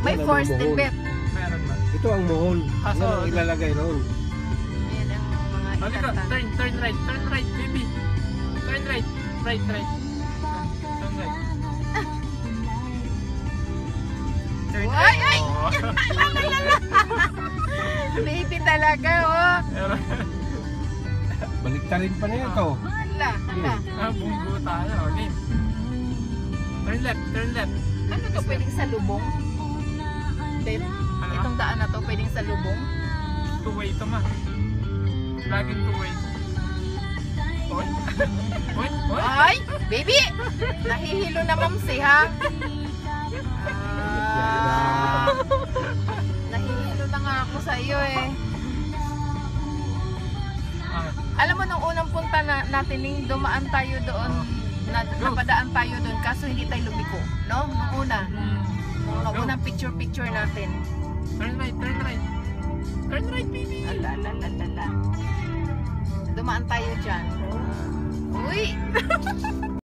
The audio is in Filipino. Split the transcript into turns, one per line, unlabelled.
May force din, Bet.
Meron ba?
Ito ang mohon.
Kaso,
Yan ang ilalagay roon.
Yan ang mga
Halika,
ikatan.
turn right, baby. Turn right. Right. Turn right. Turn
Ay,
right.
ay!
Oh.
Baby talaga, oh.
Baliktarin pa niya ito.
Hala, hala.
Bunggo tayo. Okay. Turn left.
Ano to, pwedeng sa lubong? Bet,
Ano?
itong daan na to, pwedeng sa lubong?
Two-way ito ma. Laging two-way. Oy.
Ay, baby! Nahihilo na mamsi, ha? Nahihilo na nga ako sa iyo, eh. Alam mo, nung unang punta natin, dumaan tayo doon, napadaan tayo doon, kaso hindi tayo lumiko, no? Nung una. Nung unang picture natin.
Turn right. Turn right, baby.
Dumaan tayo dyan. Uy!